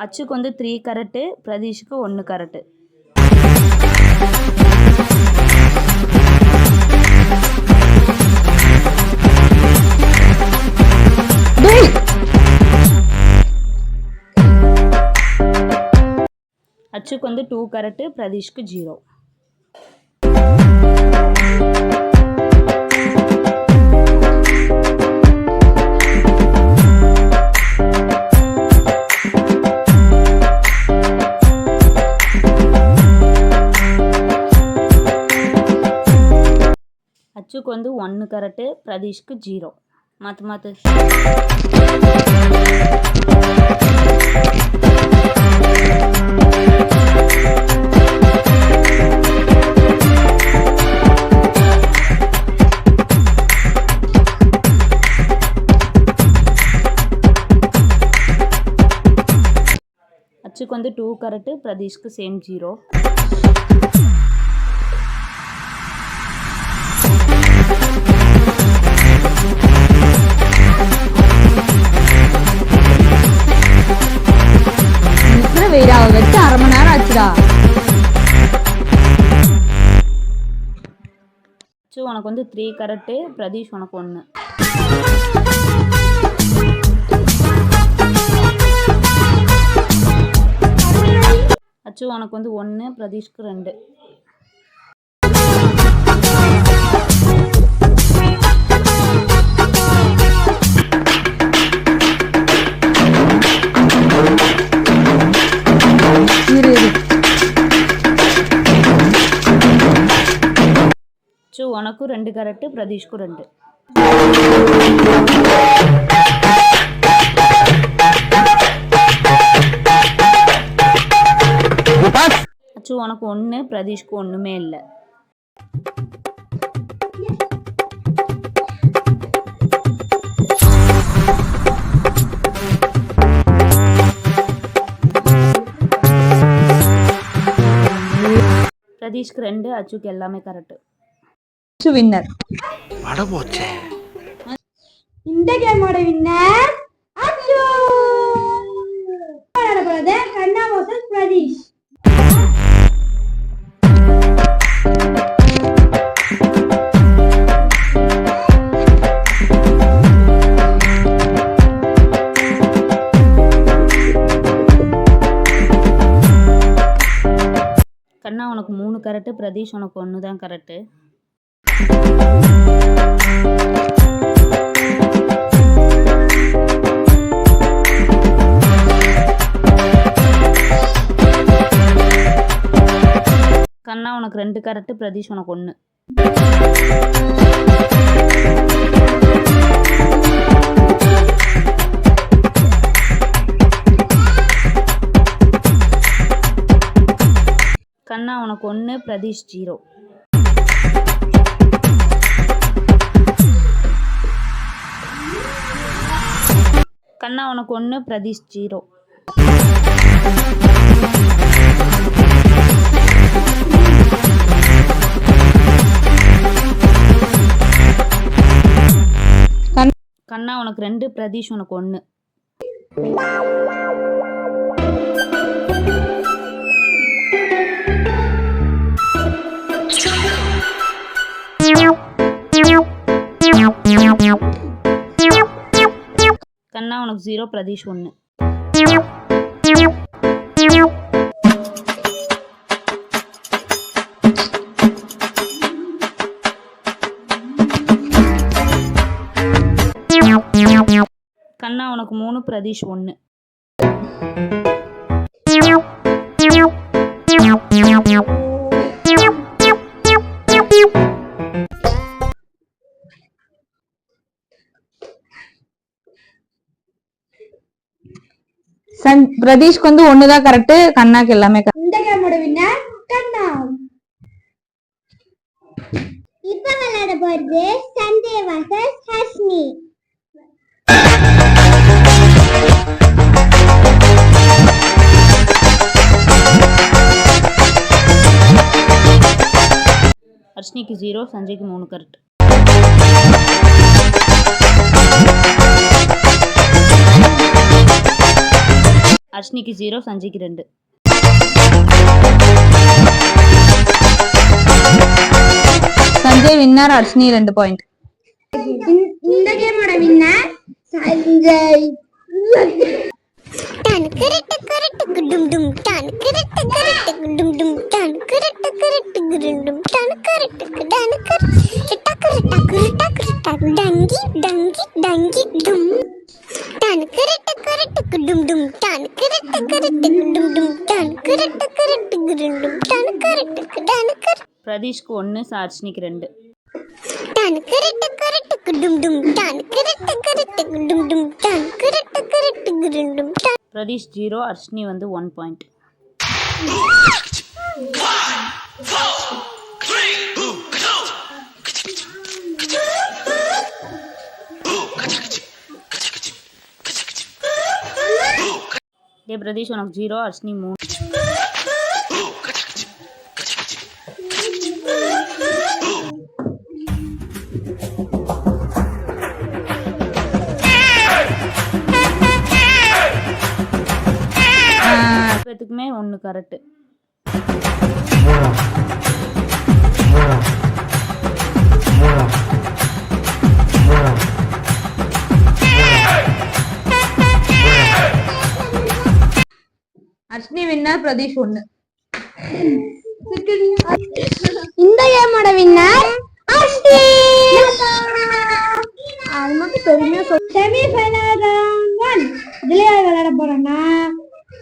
அச்சுக்கு வந்து 3 correct, பிரதீஷுக்கு 1 correct. அச்சுக்கு வந்து 2 கரெக்டு, பிரதீஷ்க்கு 0. அச்சுக்கு வந்து 1 கரெக்டு, பிரதீஷ்க்கு 0. மாத்து அச்சுக்கு வந்து 2 கரெக்டு, பிரதீஷ்க்கு சேம் 0. வச்சு 1/2 மணி நேரம் ஆச்சுடா. அச்சு உனக்கு வந்து 3 கரெக்டு, பிரதீஷ் உனக்கு 1. அச்சு உனக்கு வந்து 1, பிரதீஷ்க்கு 2. அச்சு உனக்கு 2 கரெக்டு, பிரதீஷ்க்கு 2. அச்சு உனக்கு 1, பிரதீஷ்க்கு ஒண்ணுமே இல்லை. பிரதீஷ்க்கு 2, அச்சுக்கு எல்லாமே கரெக்ட். அச்சு வின்னர். அட போச்சே. இந்த கேமோட வின்னர் அச்சு. நடக்குது கண்ணா vs பிரதீஷ். கண்ணா உனக்கு 3 கரெக்ட், பிரதீஷ் உனக்கு 1 தான் கரெக்ட். கண்ணா உனக்கு 2 கரெக்ட், பிரதீஷ் உனக்கு 1. கண்ணா உனக்கு 1, பிரதீஷ் 0. கண்ணா உனக்கு 1, பிரதீஷ் 0. கண்ணா உனக்கு 2, பிரதீஷ் உனக்கு 1. கண்ணா உனக்கு 0, பிரதீஷ் 1. கண்ணா உனக்கு 3, பிரதீஷ் 1. பிரதீஷ்க்கு வந்து ஒண்ணுதான் கரெக்ட், கண்ணாக்கு எல்லாமே இந்த கேமோட வின்னர் கண்ணா. இப்ப விளையாட போறது சஞ்சய் vs ஹர்ஷினி. ஹர்ஷினிக்கு 0, சஞ்சய்க்கு 3 கரெக்ட். ஹர்ஷினிக்கு 0, சஞ்சய்க்கு 2. Sanjay winner, Harshini 2 point. இந்த கேமோட வின்னர் சஞ்சய். டன் கரெக்ட் கரெக்ட் டும் டும் டன் கரெக்ட் கரெக்ட் டும் டும் டன் கரெக்ட் கரெக்ட் டும் டன் கரெக்ட் டன் கரெக்ட் டக் டக் டக் டங்கி டங்கி டங்கி டும் டன் கரெக்ட் கரெக்ட் டும் டும் டன் கரெக்ட் கரெக்ட் டும் டும் டன் கரெக்ட் கரெக்ட் டும் டன் கரெக்ட் டன் கரெக்ட். பிரதீஷ்க்கு 1, ஹர்ஷினிக்கு 2. டன் கரெக்ட் கரெக்ட் டும் டும் டன் கரெக்ட் கரெக்ட் டும் டும் டன் கரெக்ட் கரெக்ட் டும் டும். பிரதீஷ் 0, ஹர்ஷினி வந்து 1 பாயிண்ட். பிரதீஷ் உனக்கு 0, ஹர்ஷினி 3. பேத்துக்குமே 1 கரெக்ட். ஹர்ஷினி வின்னர், பிரதீஷ் 1. இந்த கேமோட வின்னர் ஹர்ஷினி. அது மட்டும் பெருமையா சொல்ல. செமி ஃபைனல் ரவுண்ட் 1 இதுல யார் விளையாட போறாங்கன்னா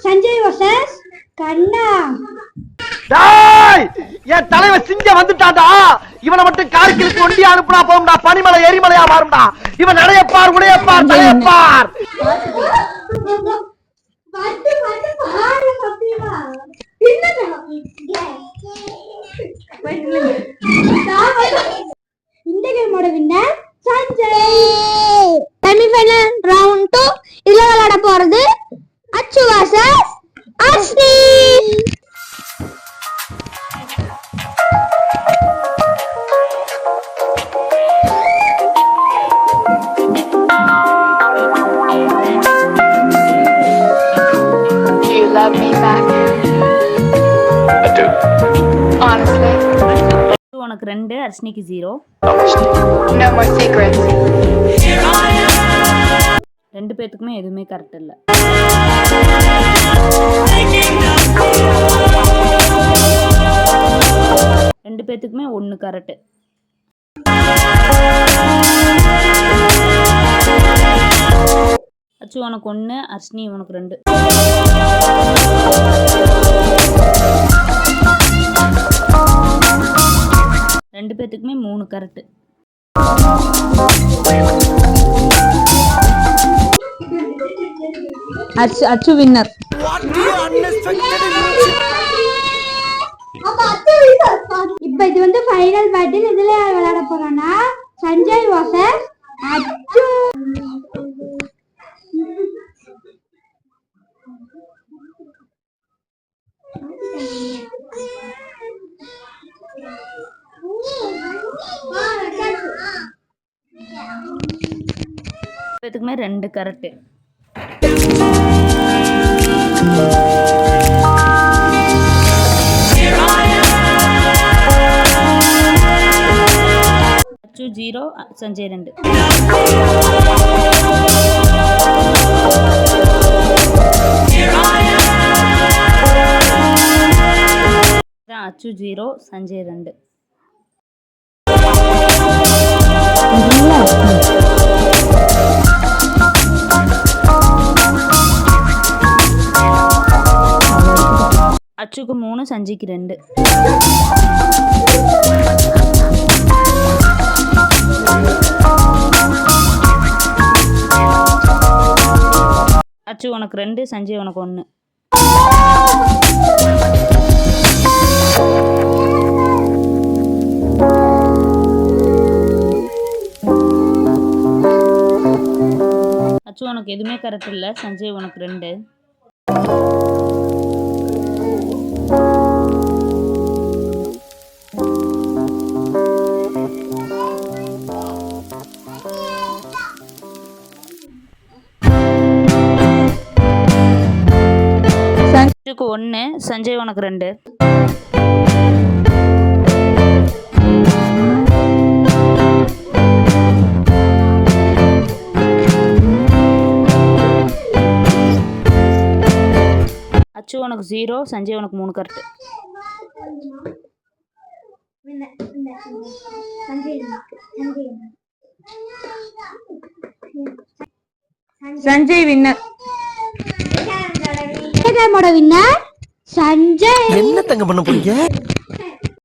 சஞ்சய் vs கண்ணா. டேய், என் தலைவன் சிங்கம் வந்துட்டான்டா. இவனை மட்டும் கார்கிலுக்கு ஒண்டி அனுப்புனா போகும்டா. பனிமலை எரிமலையா மாறும்டா. இவன் நடையப்பார், உடையப்பார், தலையப்பார். இந்த கேமோட வின்னர் சஞ்சய். செமிஃபைனல் ரவுண்ட் 2 இதுல விளையாட போறது அச்சு vs Harshini. Love me back. I do. Honestly. உனக்கு 2, ஹர்ஷினிக்கு 0. No more secrets. 2 பேத்துக்குமே எதுவுமே கரெக்ட் இல்லை. ரெண்டு பேத்துக்குமே 1 கரெக்ட். அச்சு உனக்கு 1, ஹர்ஷினி உனக்கு 2. ரெண்டு பேத்துக்குமே 3 கரெக்ட். அச்சு வின்னர். இப்ப இது வந்து ஃபைனல் பேட்டில். இதுல யார் விளையாட போறானா சஞ்சய் vs அச்சு. பேத்துக்குமே 2 கரெக்ட். அச்சு 0, சஞ்சய் 2. அச்சு 0, சஞ்சய் 2. அச்சுக்கு 3, சஞ்சய்க்கு 2. அச்சு உனக்கு 2, சஞ்சய் உனக்கு 1. அச்சு உனக்கு எதுவுமே கரெக்ட் இல்லை, சஞ்சய் உனக்கு 2. அச்சுக்கு 1, சஞ்சய் உனக்கு 2. அச்சு உனக்கு 0, சஞ்சய் உனக்கு 3 correct. Sanjay winner. Winner Sanjay. என்ன தங்க பண்ண போறீங்க?